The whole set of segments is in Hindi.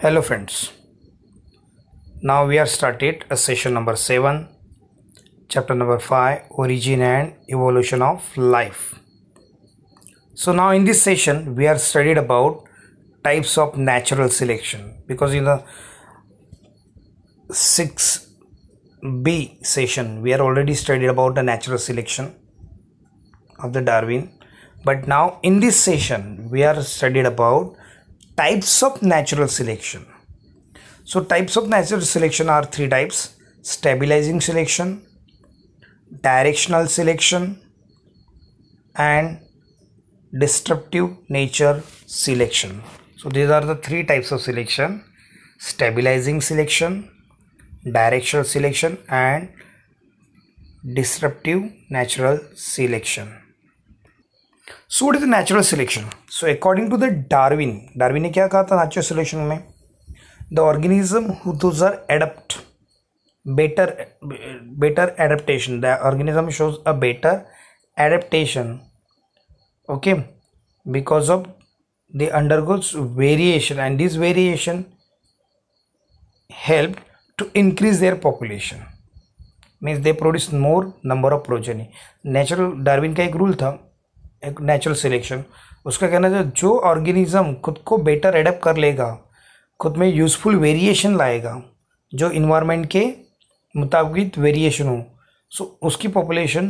Hello friends, now we are started a session number 7, chapter number 5, Origin and Evolution of Life. So now in this session we are studied about types of natural selection, because in the 6B session we are already studied about the natural selection of the Darwin, but now in this session we are studied about types of natural selection. So types of natural selection are three types: stabilizing selection, directional selection, and disruptive nature selection. So these are the three types of selection: stabilizing selection, directional selection, and disruptive natural selection. So what is the natural selection? So according to the Darwin ने क्या कहा था natural selection में? The organism who those are adapt better adaptation. The organism shows a better adaptation, okay, because of they undergoes variation, and this variation helped to increase their population, means they produce more number of progeny. Natural Darwin का एक रूल था, एक नेचुरल सिलेक्शन, उसका कहना था जो ऑर्गेनिज्म खुद को बेटर एडेप्ट कर लेगा, खुद में यूज़फुल वेरिएशन लाएगा, जो इन्वायरमेंट के मुताबिक वेरिएशन हो, सो उसकी पॉपुलेशन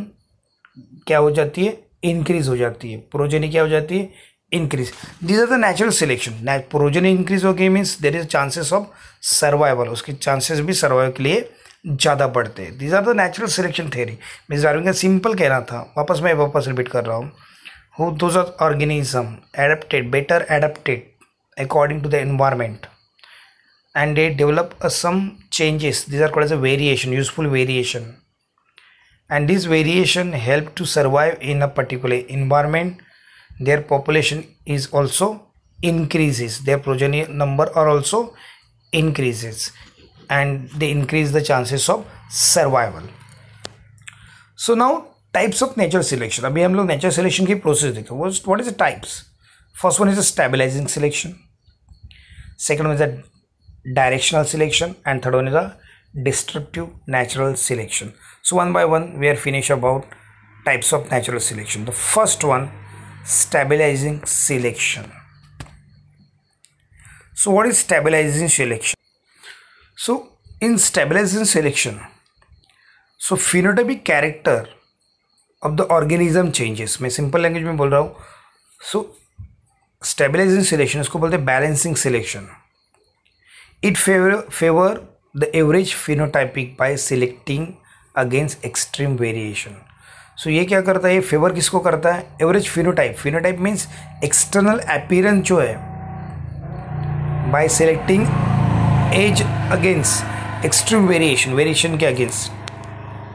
क्या हो जाती है, इंक्रीज हो जाती है, प्रोजेनी क्या हो जाती है, increase. This are the natural selection. Progeny increase हो गई means there is chances of survival, उसके चांसेस भी सर्वाइव के लिए ज़्यादा बढ़ते हैं. This are the natural selection theory. Means Darwin का सिंपल कहना था, वापस रिपीट कर रहा हूँ. Who those are organism better adapted according to the environment, and they develop some changes. These are called as a variation, useful variation, and this variation help to survive in a particular environment. Their population is also increases, their progeny number are also increases, and they increase the chances of survival. So now types of natural selection. अभी हम लोग नेचुरल सिलेक्शन की प्रोसेस देखें. What is the types? First one is the stabilising selection, second one is the directional selection, and third one is the destructive natural selection. So one by one we are finish about types of natural selection. The first one, stabilizing selection. So what is stabilizing selection? So in stabilizing selection, so phenotypic character of the organism changes. मैं सिंपल लैंग्वेज में बोल रहा हूँ. सो स्टेबलाइजिंग सिलेक्शन, इसको बोलते हैं balancing selection. It favour the average phenotypic by selecting against extreme variation. So ये क्या करता है, ये फेवर किसको करता है? Average phenotype. Phenotype means external appearance जो है, by selecting as against extreme variation के अगेंस्ट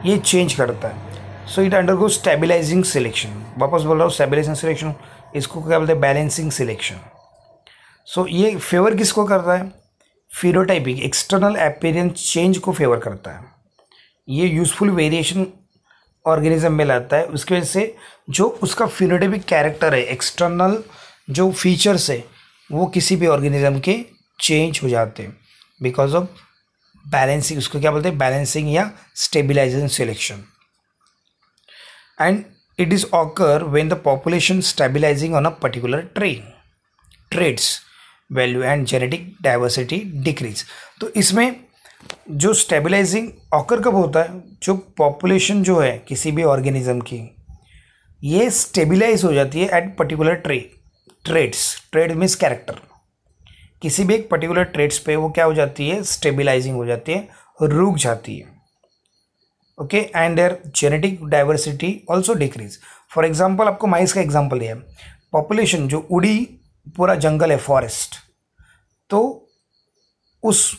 ये चेंज करता है. So it undergo stabilising selection. वापस बोल रहा हूँ, स्टेबलाइजिंग सिलेक्शन, इसको क्या बोलते हैं? Balancing selection. सो ये फेवर किसको करता है? फिनोटाइपिक एक्सटर्नल अपीयरेंस चेंज को फेवर करता है. ये यूजफुल वेरिएशन ऑर्गेनिज्म में लाता है, उसकी वजह से जो उसका फिनोटाइपिक कैरेक्टर है, एक्सटर्नल जो फीचर्स है, वो किसी भी ऑर्गेनिज्म के चेंज हो जाते हैं बिकॉज ऑफ बैलेंसिंग. उसको क्या बोलते हैं? बैलेंसिंग या stabilizing selection. And it is occur when the population stabilizing on a particular traits value and genetic diversity decrease. तो इसमें जो स्टेबलाइजिंग ऑकर कब होता है? जो पॉपुलेशन जो है किसी भी ऑर्गेनिज्म की, ये स्टेबलाइज हो जाती है at particular traits. Trait means character. किसी भी एक पर्टिकुलर ट्रेड्स पे वो क्या हो जाती है? स्टेबलाइजिंग हो जाती है, रुक जाती है. Okay, and there genetic diversity also decrease. For example, आपको माइस का एग्जाम्पल दिया. पॉपुलेशन जो उड़ी पूरा जंगल है, फॉरेस्ट, तो उस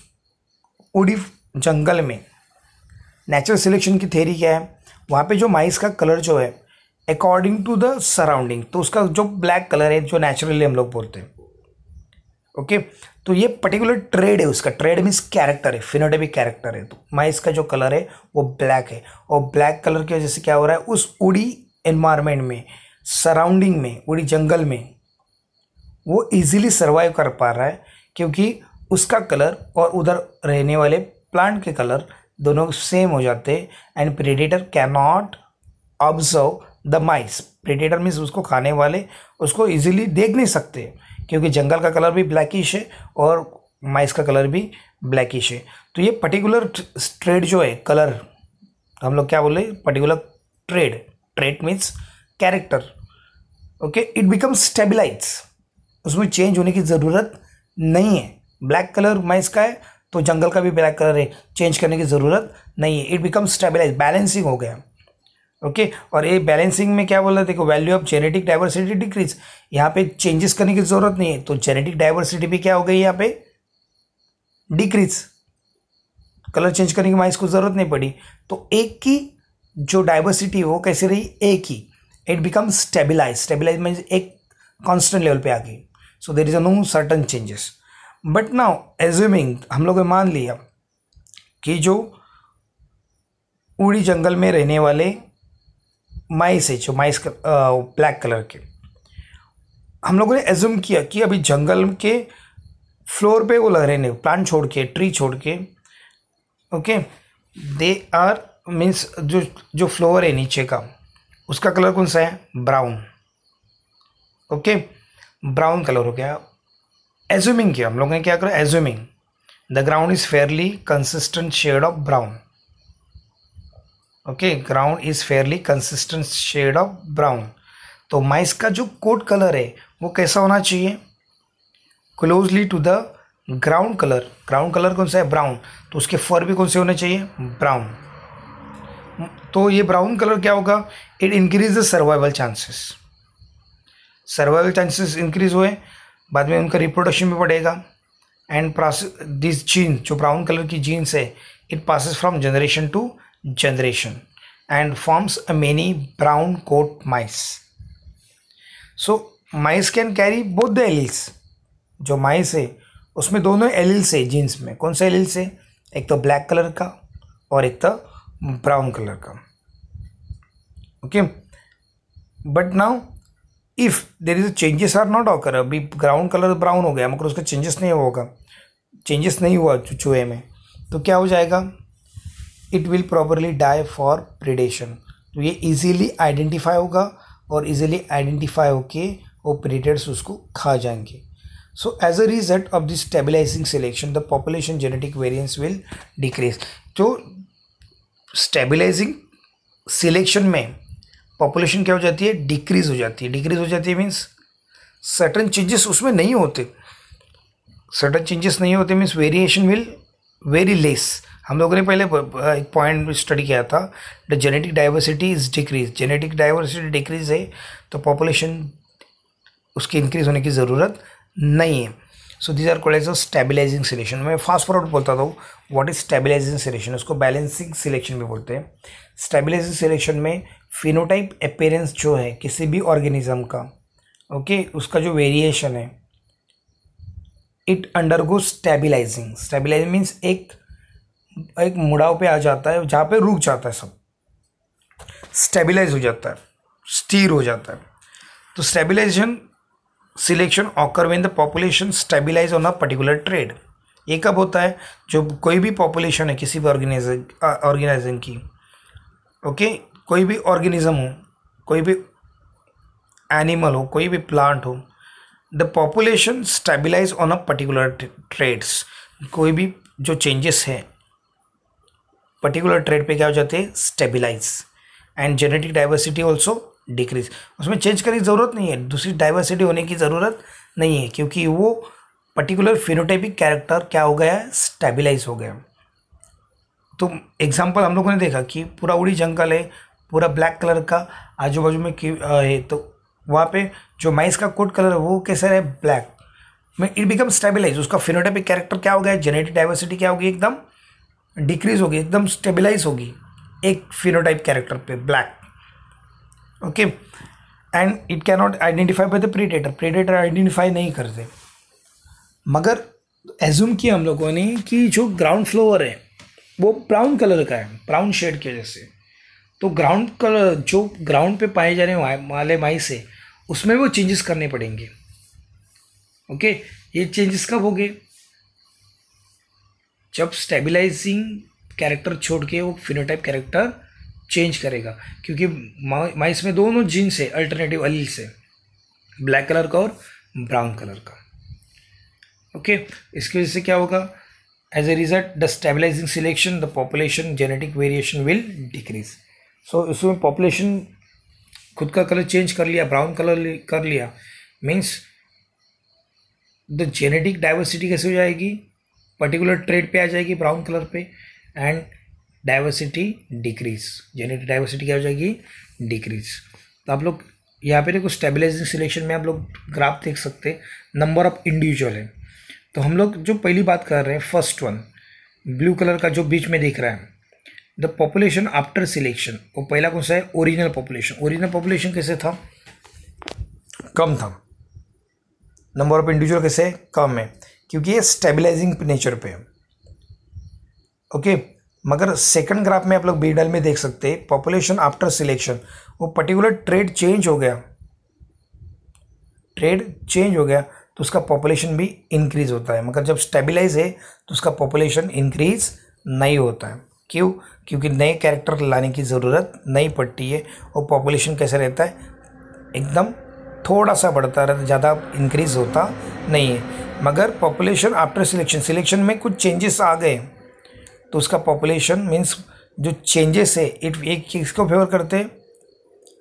उड़ी जंगल में नेचुरल सिलेक्शन की थ्योरी क्या है? वहाँ पे जो माइस का कलर जो है अकॉर्डिंग टू द सराउंडिंग, तो उसका जो ब्लैक कलर है, जो नेचुरली हम लोग बोलते हैं, ओके, तो ये पर्टिकुलर ट्रेड है. उसका ट्रेड मीन्स कैरेक्टर है, फिनोटाइपिक कैरेक्टर है. तो माइस का जो कलर है वो ब्लैक है, और ब्लैक कलर की वजह से क्या हो रहा है? उस उड़ी एनवायरनमेंट में, सराउंडिंग में, उड़ी जंगल में वो इजीली सर्वाइव कर पा रहा है, क्योंकि उसका कलर और उधर रहने वाले प्लांट के कलर दोनों सेम हो जाते हैं and predator can not observe the mice. Predator means उसको खाने वाले उसको इजीली देख नहीं सकते क्योंकि जंगल का कलर भी ब्लैकिश है और माइस का कलर भी ब्लैकिश है। तो ये पर्टिकुलर ट्रेड जो है कलर, हम लोग क्या बोले, particular trait means character, okay, it becomes stabilize. उसमें चेंज होने की ज़रूरत नहीं है। ब्लैक कलर माइस का है तो जंगल का भी ब्लैक कलर है, चेंज करने की ज़रूरत नहीं है। इट बिकम्स स्टेबलाइज, बैलेंसिंग हो गया, ओके। और ये बैलेंसिंग में क्या बोल रहे, देखो value of genetic diversity decrease, यहाँ पे चेंजेस करने की ज़रूरत नहीं है तो जेनेटिक डाइवर्सिटी भी क्या हो गई, यहाँ पे डिक्रीज। कलर चेंज करने की माइस को ज़रूरत नहीं पड़ी तो एक की जो डाइवर्सिटी वो कैसे रही, एक ही। इट बिकम्स स्टेबलाइज मीन्स एक कांस्टेंट लेवल पे आ गई। So there is no certain changes. But now assuming, हम लोगों ने मान लिया कि जो उड़ी जंगल में रहने वाले माइस है, जो माइस ब्लैक कलर के, हम लोगों ने एज्यूम किया कि अभी जंगल के फ्लोर पे वो लग रहे हैं, प्लांट छोड़ के, ट्री छोड़ के, ओके, दे आर मीन्स जो फ्लोर है नीचे का उसका कलर कौन सा है, ब्राउन, ओके, ब्राउन कलर हो गया। एज्यूमिंग किया हम लोगों ने, क्या करा, assuming the ground is fairly consistent shade of brown, okay, ground is fairly consistent shade of brown. तो माइस का जो कोट कलर है वो कैसा होना चाहिए, closely to the ground colour. Ground colour कौन सा है, ब्राउन, तो उसके फर भी कौन से होने चाहिए, ब्राउन। तो ये ब्राउन कलर क्या होगा, it increase the survival chances. Survival chances increase हुए, बाद में उनका रिप्रोडक्शन भी बढ़ेगा एंड दिस जीन, जो ब्राउन कलर की जीन्स है, it passes from generation to generation and forms a many brown coat mice. So mice can carry both the alleles. जो माइस है उसमें दोनों एलील्स है जीन्स में। कौन सा एलील्स है, एक तो ब्लैक कलर का और एक तो ब्राउन कलर का, okay. But now if there is changes are not occur, अभी ग्राउंड कलर ब्राउन हो गया मगर उसका चेंजेस नहीं होगा, चेंजेस नहीं हुआ चूहे में, तो क्या हो जाएगा, it will properly die for predation. तो ये इजीली आइडेंटिफाई होगा और इजीली आइडेंटिफाई होके वो प्रीडेटर्स उसको खा जाएंगे। So as a result of this stabilizing selection the population genetic variance will decrease. तो स्टेबलाइजिंग सिलेक्शन में पॉपुलेशन क्या हो जाती है, डिक्रीज हो जाती है। डिक्रीज हो जाती है मीन्स सर्टन चेंजेस उसमें नहीं होते, सर्टन चेंजेस नहीं होते means variation will very less. हम लोगों ने पहले एक पॉइंट स्टडी किया था, the genetic diversity is decrease. Genetic diversity decrease है तो पॉपुलेशन उसकी इंक्रीज होने की ज़रूरत नहीं है। So these are called as a stabilizing selection. मैं फास्ट फॉरवर्ड बोलता था व्हाट इज स्टेबलाइजिंग सिलेक्शन, उसको बैलेंसिंग सिलेक्शन भी बोलते हैं। स्टेबलाइजिंग सिलेक्शन में फिनोटाइप अपीयरेंस जो है किसी भी ऑर्गेनिज्म का, ओके, उसका जो वेरिएशन है it undergo stabilizing. Stabilizing means एक मुड़ाव पे आ जाता है जहाँ पे रुक जाता है, सब स्टेबलाइज हो जाता है, स्टीर हो जाता है। तो stabilization selection occur when the population stabilize on a particular trait. ये कब होता है, जो कोई भी पॉपुलेशन है किसी भी ऑर्गेनिज्म की, ओके, कोई भी ऑर्गेनिज्म हो, कोई भी एनिमल हो, कोई भी प्लांट हो, the population stabilize on a particular traits. कोई भी जो चेंजेस है पर्टिकुलर ट्रेड पे क्या हो जाते हैं, stabilize, and genetic diversity also decrease. उसमें चेंज करने की ज़रूरत नहीं है, दूसरी डाइवर्सिटी होने की ज़रूरत नहीं है क्योंकि वो पर्टिकुलर फिनोटाइपिक कैरेक्टर क्या हो गया है, स्टेबलाइज हो गया। तो एग्जांपल हम लोगों ने देखा कि पूरा उड़ी जंगल है, पूरा ब्लैक कलर का आजू बाजू में है, तो वहाँ पे जो माइस का कोट कलर है वो कैसा है, ब्लैक में, इट बिकम स्टेबलाइज। उसका फिनोटाइपिक कैरेक्टर क्या हो गया, जेनेटिक डाइवर्सिटी क्या होगी, एकदम डिक्रीज होगी, एकदम स्टेबलाइज होगी एक फिनोटाइप कैरेक्टर पे, black, okay. And it can not identify by the predator, predator identify नहीं करते। मगर एज्यूम किया हम लोगों ने कि जो ग्राउंड फ्लोर है वो ब्राउन कलर का है, ब्राउन शेड की वजह से, तो ग्राउंड कलर जो ग्राउंड पे पाए जाने वाले माइस है उसमें वो चेंजेस करने पड़ेंगे, ओके। ये चेंजेस कब होंगे, जब स्टेबलाइजिंग कैरेक्टर छोड़ के वो फिनोटाइप कैरेक्टर चेंज करेगा, क्योंकि माइस में दोनों जीन्स है अल्टरनेटिव अलील से, ब्लैक कलर का और ब्राउन कलर का। ओके, इसकी वजह से क्या होगा, as a result the stabilising selection the population genetic variation will decrease. So इसमें पॉपुलेशन खुद का कलर चेंज कर लिया, ब्राउन कलर कर लिया, मीन्स द जेनेटिक डाइवर्सिटी कैसे हो जाएगी, पर्टिकुलर ट्रेड पे आ जाएगी ब्राउन कलर पे, and diversity decrease, genetic diversity क्या हो जाएगी, डिक्रीज। तो आप लोग यहाँ पे देखो स्टेबलाइजिंग सिलेक्शन में आप लोग ग्राफ देख सकते हैं, नंबर ऑफ इंडिविजुअल है। तो हम लोग जो पहली बात कर रहे हैं, फर्स्ट वन ब्लू कलर का जो बीच में दिख रहा है, द पॉपुलेशन आफ्टर सिलेक्शन, वो पहला कौन सा है, ओरिजिनल पॉपुलेशन। ओरिजिनल पॉपुलेशन कैसे था, कम था, नंबर ऑफ इंडिविजुअल कैसे कम है, क्योंकि ये स्टेबलाइजिंग नेचर पे है। ओके, मगर सेकंड ग्राफ में आप लोग बीडल में देख सकते हैं, पॉपुलेशन आफ्टर सिलेक्शन, वो पर्टिकुलर ट्रेड चेंज हो गया, ट्रेड चेंज हो गया तो उसका पॉपुलेशन भी इंक्रीज होता है, मगर जब स्टेबलाइज है तो उसका पॉपुलेशन इंक्रीज नहीं होता है। क्यों, क्योंकि नए कैरेक्टर लाने की ज़रूरत नहीं पड़ती है, और पॉपुलेशन कैसे रहता है, एकदम थोड़ा सा बढ़ता रहता है, ज़्यादा इंक्रीज होता नहीं है। मगर पॉपुलेशन आफ्टर सिलेक्शन, सिलेक्शन में कुछ चेंजेस आ गए तो उसका पॉपुलेशन मीन्स जो चेंजेस है एक किसको फेवर करते हैं,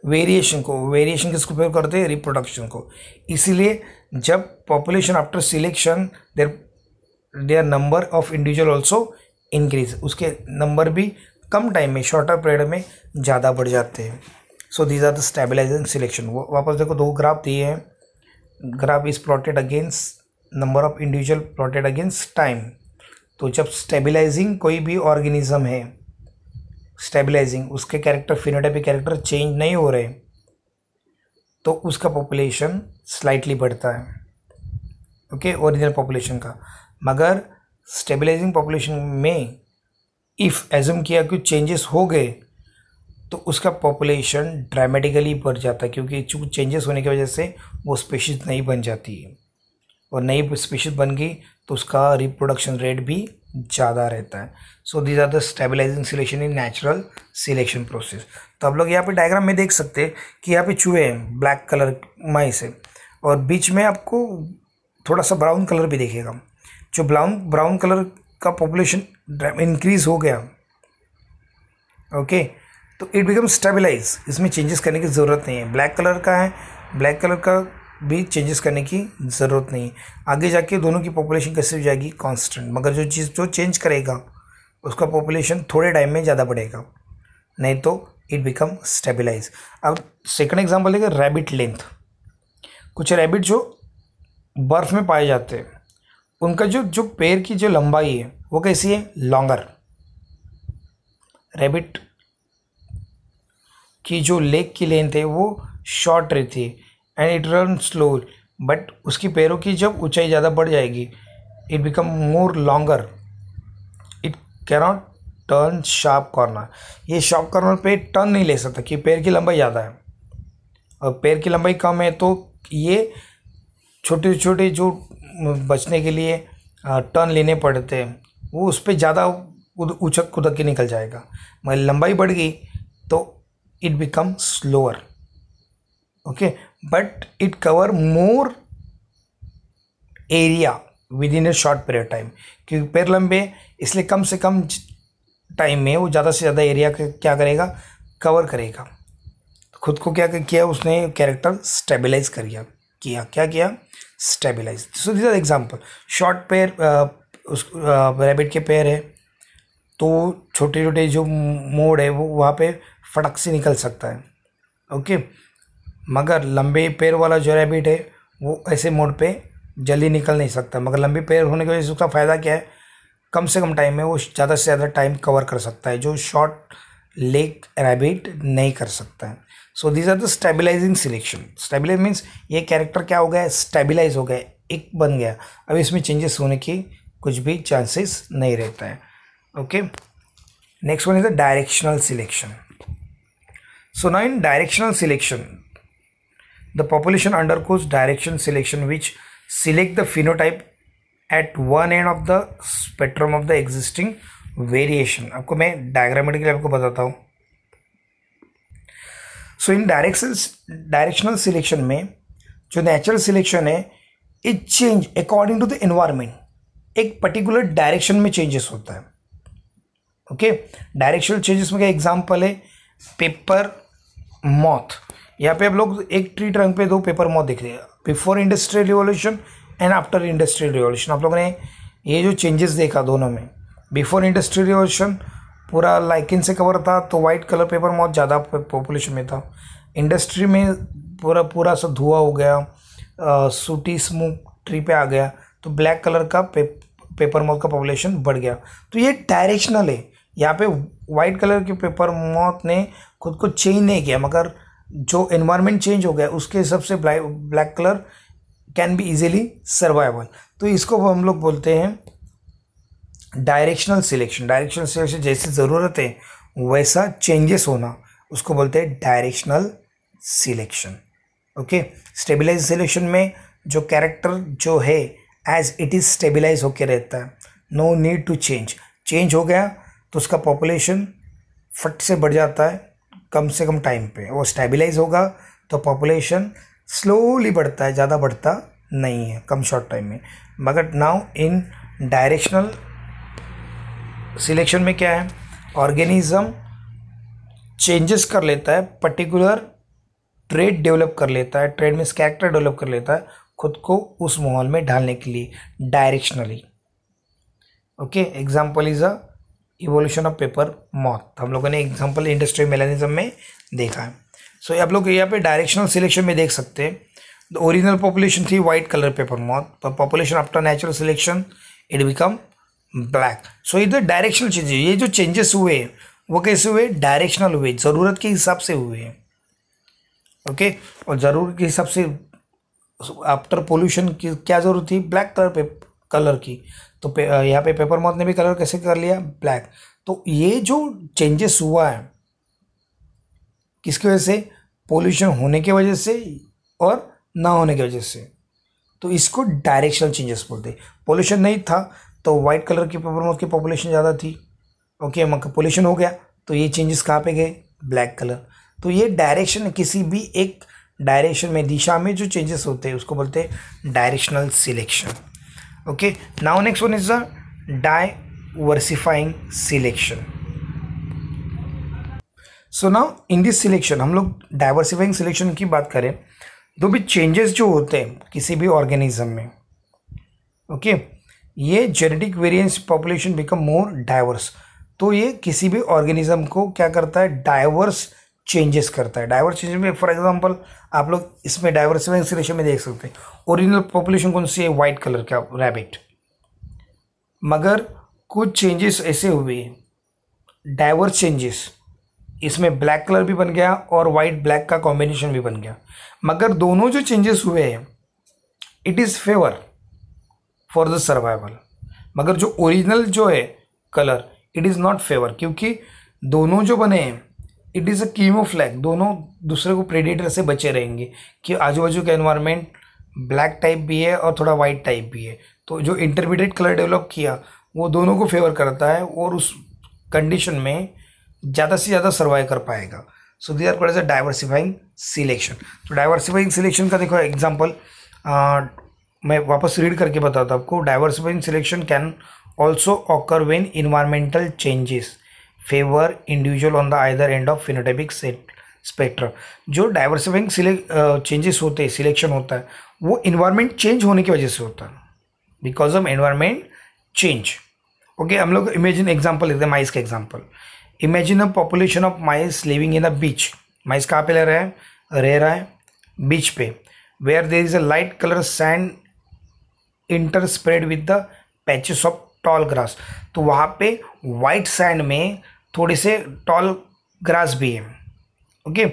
वेरिएशन को, वेरिएशन किसको फेवर करते हैं, रिप्रोडक्शन को। इसीलिए जब population after selection their number of individual also increase, उसके नंबर भी कम टाइम में, शॉर्टर पीरियड में ज़्यादा बढ़ जाते हैं। So these are the stabilising selection. वो वापस देखो दो ग्राफ दिए हैं, graph is plotted against number of individual plotted against time. तो जब स्टेबलाइजिंग कोई भी ऑर्गेनिज्म है, स्टेबलाइजिंग उसके कैरेक्टर फिनोटाइपिक कैरेक्टर चेंज नहीं हो रहे, तो उसका पॉपुलेशन स्लाइटली बढ़ता है, ओके, ओरिजिनल पॉपुलेशन का। मगर स्टेबलाइजिंग पॉपुलेशन में इफ़ एज्यूम किया कि चेंजेस हो गए तो उसका पॉपुलेशन ड्रामेटिकली बढ़ जाता है, क्योंकि चेंजेस होने की वजह से वो स्पीशीज नहीं बन जाती है, और नई स्पीशीज बन गई तो उसका रिप्रोडक्शन रेट भी ज़्यादा रहता है। So these are the stabilising selection in natural selection process. तो आप लोग यहाँ पे डायग्राम में देख सकते हैं कि यहाँ पे चूहे हैं, ब्लैक कलर माइस है, और बीच में आपको थोड़ा सा ब्राउन कलर भी दिखेगा। जो ब्राउन कलर का पॉपुलेशन इंक्रीज हो गया, ओके, तो इट बिकम स्टेबलाइज, इसमें चेंजेस करने की ज़रूरत नहीं है। ब्लैक कलर का है, ब्लैक कलर का भी चेंजेस करने की ज़रूरत नहीं है। आगे जाके दोनों की पॉपुलेशन कैसे हो जाएगी, कांस्टेंट। मगर जो चीज़ जो चेंज करेगा उसका पॉपुलेशन थोड़े टाइम में ज़्यादा बढ़ेगा, नहीं तो इट बिकम स्टेबलाइज। अब सेकंड एग्जांपल लेंगे, रैबिट लेंथ। कुछ रैबिट जो बर्फ में पाए जाते हैं, उनका जो पैर की जो लंबाई है वो कैसी है, लॉन्गर। रैबिट की जो लेग की लेंथ है वो शॉर्ट रहती है, and it run slow, but उसकी पैरों की जब ऊंचाई ज़्यादा बढ़ जाएगी, it become more longer, it cannot turn sharp corner. ये शार्प कॉर्नर पे टर्न नहीं ले सकता कि पैर की लंबाई ज़्यादा है, और पैर की लंबाई कम है तो ये छोटे छोटे जो बचने के लिए टर्न लेने पड़ते हैं, वो उस पर ज़्यादा उछक कूदक के निकल जाएगा। मगर लंबाई बढ़ गई तो it become slower, okay, but it cover more area with in A short period time. क्योंकि पैर लंबे इसलिए कम से कम टाइम में वो ज़्यादा से ज़्यादा एरिया क्या करेगा, कवर करेगा। खुद को क्या किया उसने, कैरेक्टर स्टेबलाइज किया, क्या किया, stabilize. So this are example. Short पैर उस रैबिट के पैर है तो छोटे छोटे जो मोड़ है वो वहाँ पे फटक से निकल सकता है, ओके। मगर लंबे पैर वाला जो रैबिट है वो ऐसे मोड़ पे जल्दी निकल नहीं सकता। मगर लंबे पैर होने की वजह से उसका फ़ायदा क्या है, कम से कम टाइम में वो ज़्यादा से ज़्यादा टाइम कवर कर सकता है, जो शॉर्ट लेग रैबिट नहीं कर सकता है। So these are the stabilising selection. Stabilize means ये कैरेक्टर क्या हो गया, स्टेबलाइज हो गया, एक बन गया, अब इसमें चेंजेस होने की कुछ भी चांसेस नहीं रहता है, okay. Next one is the directional selection. So now in directional selection the population undergoes direction selection which select the phenotype at one end of the spectrum of the existing variation. आपको मैं डायग्रामेटिकली आपको बताता हूँ। सो इन डायरेक्शनल सिलेक्शन में जो नेचुरल सिलेक्शन है, it change according to the environment, एक पर्टिकुलर डायरेक्शन में चेंजेस होता है। ओके, डायरेक्शनल चेंजेस में क्या एग्जांपल है, पेपर मॉथ। यहाँ पे आप लोग एक ट्री ट्रंक पे दो पेपर मॉथ दिख रहे हैं, before industrial revolution and after industrial revolution. आप लोगों ने ये जो चेंजेस देखा दोनों में, बिफोर इंडस्ट्रियल रिवॉल्यूशन पूरा लाइकिन से कवर था तो वाइट कलर पेपर मॉथ ज़्यादा पॉपुलेशन में था। इंडस्ट्री में पूरा सा धुआं हो गया, सूटी स्मोक ट्री पे आ गया तो ब्लैक कलर का पेपर मॉथ का पॉपुलेशन बढ़ गया। तो ये डायरेक्शनल है। यहाँ पे वाइट कलर के पेपर मॉथ ने खुद को चेंज नहीं किया, मगर जो एनवायरनमेंट चेंज हो गया उसके हिसाब से black colour can be easily survival. तो इसको हम लोग बोलते हैं डायरेक्शनल सिलेक्शन। डायरेक्शनल सिलेक्शन जैसी ज़रूरत है वैसा चेंजेस होना, उसको बोलते हैं directional selection. Okay, stabilize selection में जो कैरेक्टर जो है एज इट इज़ स्टेबलाइज होके रहता है, नो नीड टू चेंज हो गया तो उसका पॉपुलेशन फट से बढ़ जाता है कम से कम टाइम पे। वो स्टेबलाइज होगा तो पॉपुलेशन स्लोली बढ़ता है, ज़्यादा बढ़ता नहीं है कम शॉर्ट टाइम में। मगर नाउ इन डायरेक्शनल सिलेक्शन में क्या है, ऑर्गेनिज्म चेंजेस कर लेता है, पर्टिकुलर ट्रेड डेवलप कर लेता है, ट्रेड में कैरेक्टर डेवलप कर लेता है खुद को उस माहौल में ढालने के लिए directionally. Okay, example is a evolution of paper moth. हम लोगों ने एग्जाम्पल इंडस्ट्रियल मेलानिज्म में देखा है। सो आप लोग यहाँ पे डायरेक्शनल सिलेक्शन में देख सकते हैं ओरिजिनल पॉपुलेशन थी वाइट कलर पेपर मॉथ, पर population after natural selection it become black. So इधर डायरेक्शनल चेंजेस, ये जो चेंजेस हुए वो कैसे हुए, डायरेक्शनल हुए, ज़रूरत के हिसाब से हुए हैं। ओके, और ज़रूरत के हिसाब से आफ्टर पोल्यूशन की क्या ज़रूरत थी, ब्लैक कलर की, तो यहाँ पे पेपर मॉथ ने भी कलर कैसे कर लिया, ब्लैक। तो ये जो चेंजेस हुआ है किसकी वजह से, पोल्यूशन होने की वजह से और ना होने की वजह से, तो इसको डायरेक्शनल चेंजेस बोलते हैं। पोल्यूशन नहीं था तो वाइट कलर की पेपर मॉथ की पॉपुलेशन ज़्यादा थी। ओके, मगर पोल्यूशन हो गया तो ये चेंजेस कहाँ पे गए, ब्लैक कलर। तो ये डायरेक्शन, किसी भी एक डायरेक्शन में, दिशा में जो चेंजेस होते हैं उसको बोलते हैं directional selection. Okay, now next one is the diversifying selection. So now in this selection हम लोग डाइवर्सिफाइंग सिलेक्शन की बात करें तो भी चेंजेस जो होते हैं किसी भी ऑर्गेनिज्म में, ओके, ये genetic variance population become more diverse. तो ये किसी भी ऑर्गेनिज्म को क्या करता है, डाइवर्स चेंजेस करता है। डाइवर्स चेंजेस में फॉर एग्जांपल आप लोग इसमें डाइवर्सिफाइंग सिलेक्शन में देख सकते हैं ओरिजिनल पॉपुलेशन कौन सी है, वाइट कलर का रैबिट, मगर कुछ चेंजेस ऐसे हुए डाइवर्स चेंजेस, इसमें ब्लैक कलर भी बन गया और वाइट ब्लैक का कॉम्बिनेशन भी बन गया, मगर दोनों जो चेंजेस हुए हैं it is favour for the survival. मगर जो ओरिजिनल जो है colour it is not favour, क्योंकि दोनों जो बने हैं इट इज़ अ कीमोफ्लैग, दोनों दूसरे को प्रेडेटर से बचे रहेंगे कि आजू बाजू का एनवायरनमेंट ब्लैक टाइप भी है और थोड़ा वाइट टाइप भी है। तो जो इंटरमीडिएट कलर डेवलप किया वो दोनों को फेवर करता है और उस कंडीशन में ज़्यादा से ज़्यादा सर्वाइव कर पाएगा। So they are called as a diversifying selection. तो डाइवर्सिफाइंग सिलेक्शन का देखो एग्जांपल मैं वापस रीड करके बताता हूँ आपको। Diversifying selection can also occur when environmental changes favour individual on the either end of phenotypic spectrum. जो डाइवर्सिफाइंग चेंजेस होते हैं, सिलेक्शन होता है, वो इन्वायरमेंट चेंज होने की वजह से होता है, because of environment change. Okay, हम लोग इमेजिन एग्जाम्पल लेते हैं माइस का example. Imagine a population of mice living in a beach. Mice कहाँ पे रह रहा है बीच पे, where there is a light colour sand interspread with the patches of tall grass. तो वहाँ पे वाइट सैंड में थोड़े से टॉल ग्रास भी है। ओके,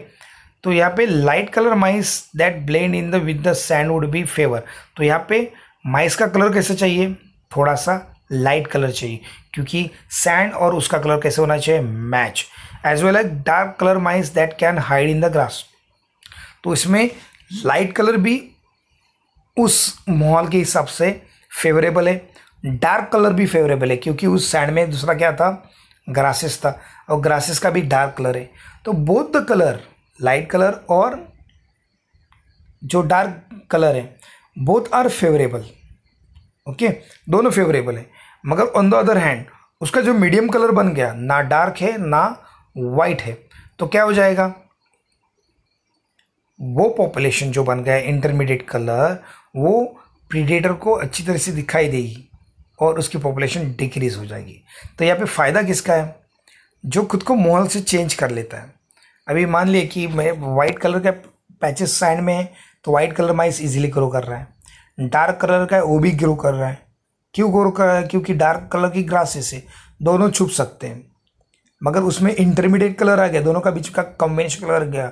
तो यहाँ पे light colour mice that blend in the with the sand would be favour. तो यहाँ पे माइस का कलर कैसे चाहिए, थोड़ा सा लाइट कलर चाहिए, क्योंकि सैंड और उसका कलर कैसे होना चाहिए, match. As well as dark colour mice that can hide in the grass. तो इसमें लाइट कलर भी उस माहौल के हिसाब से फेवरेबल है, डार्क कलर भी फेवरेबल है क्योंकि उस सैंड में दूसरा क्या था, ग्रासेस था, और ग्रासेस का भी डार्क कलर है। तो both the colour, light colour और जो डार्क कलर है, बोथ आर फेवरेबल। ओके, दोनों फेवरेबल है। मगर ऑन द अदर हैंड उसका जो मीडियम कलर बन गया, ना डार्क है ना वाइट है, तो क्या हो जाएगा, वो पॉपुलेशन जो बन गया है इंटरमीडिएट कलर, वो प्रीडेटर को अच्छी तरह से दिखाई देगी और उसकी पॉपुलेशन डिक्रीज हो जाएगी। तो यहाँ पे फ़ायदा किसका है, जो खुद को माहौल से चेंज कर लेता है। अभी मान लिया कि मैं वाइट कलर का पैचेस साइड में है तो वाइट कलर माइस इजीली ग्रो कर रहा है, डार्क कलर का है वो भी ग्रो कर रहा है। क्यों ग्रो कर रहा है, क्योंकि डार्क कलर की ग्रासेस है, दोनों छुप सकते हैं। मगर उसमें इंटरमीडिएट कलर आ गया, दोनों का बीच का कॉम्बिनेशन कलर गया,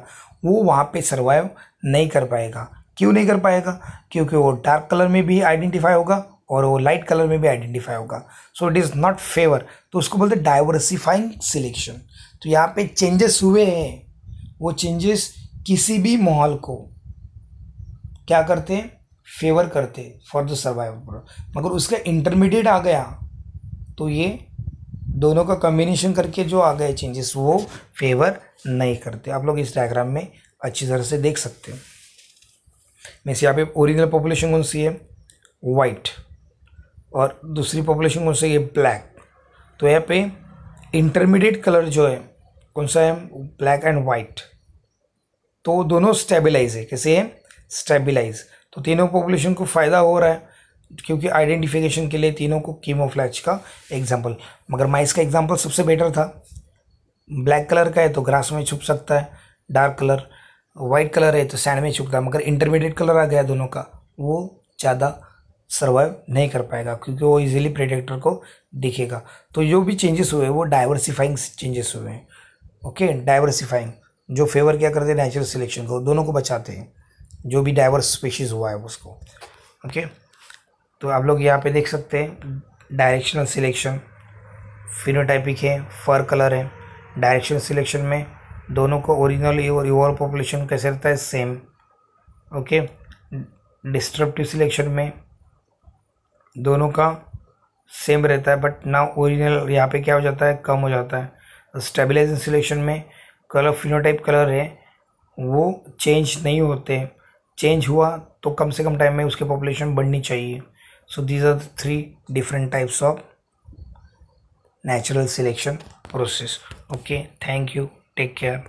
वो वहाँ पे सर्वाइव नहीं कर पाएगा। क्यों नहीं कर पाएगा, क्योंकि वो डार्क कलर में भी आइडेंटिफाई होगा और वो लाइट कलर में भी आइडेंटिफाई होगा। So it is not favour, तो उसको बोलते डाइवर्सिफाइंग सिलेक्शन। तो यहाँ पे चेंजेस हुए हैं, वो चेंजेस किसी भी माहौल को क्या करते हैं, फेवर करते फॉर द सर्वाइवल। मगर उसका इंटरमीडिएट आ गया तो ये दोनों का कॉम्बिनेशन करके जो आ गए चेंजेस वो फेवर नहीं करते। आप लोग इस डायग्राम में अच्छी तरह से देख सकते हैं। मीन्स यहाँ पे ओरिजिनल पॉपुलेशन कौन सी है, वाइट, और दूसरी पॉपुलेशन कौन सी है, ब्लैक। तो यहाँ पे इंटरमीडिएट कलर जो है कौन सा है, ब्लैक एंड वाइट। तो दोनों स्टेबलाइज है, कैसे है, स्टेबलाइज। तो तीनों पॉपुलेशन को फ़ायदा हो रहा है क्योंकि आइडेंटिफिकेशन के लिए तीनों को कैमोफ्लेज का एग्जांपल। मगर माइस का एग्जांपल सबसे बेटर था। ब्लैक कलर का है तो ग्रास में छुप सकता है, डार्क कलर, वाइट कलर है तो सैंड में छुपता है। मगर इंटरमीडिएट कलर आ गया दोनों का, वो ज़्यादा सर्वाइव नहीं कर पाएगा क्योंकि वो इजीली प्रेडेटर को दिखेगा। तो जो भी चेंजेस हुए वो डाइवर्सिफाइंग चेंजेस हुए हैं। ओके, डाइवर्सिफाइंग जो फेवर क्या करते हैं, नेचुरल सिलेक्शन को, दोनों को बचाते हैं, जो भी डाइवर्स स्पीशीज़ हुआ है उसको। ओके, तो आप लोग यहाँ पे देख सकते हैं डायरेक्शनल सिलेक्शन, फिनोटाइपिक है, फर कलर है। डायरेक्शनल सिलेक्शन में दोनों को ओरिजिनल और इवॉल्व पॉपुलेशन कैसे रहता है, सेम। ओके, डिस्ट्रप्टिव सिलेक्शन में दोनों का सेम रहता है बट ना ओरिजिनल यहाँ पे क्या हो जाता है, कम हो जाता है। स्टेबलाइजेशन सिलेक्शन में कलर, फिनोटाइप कलर है वो चेंज नहीं होते, चेंज हुआ तो कम से कम टाइम में उसकी पॉपुलेशन बढ़नी चाहिए। So these are the 3 different types of natural selection process. Okay, thank you, take care.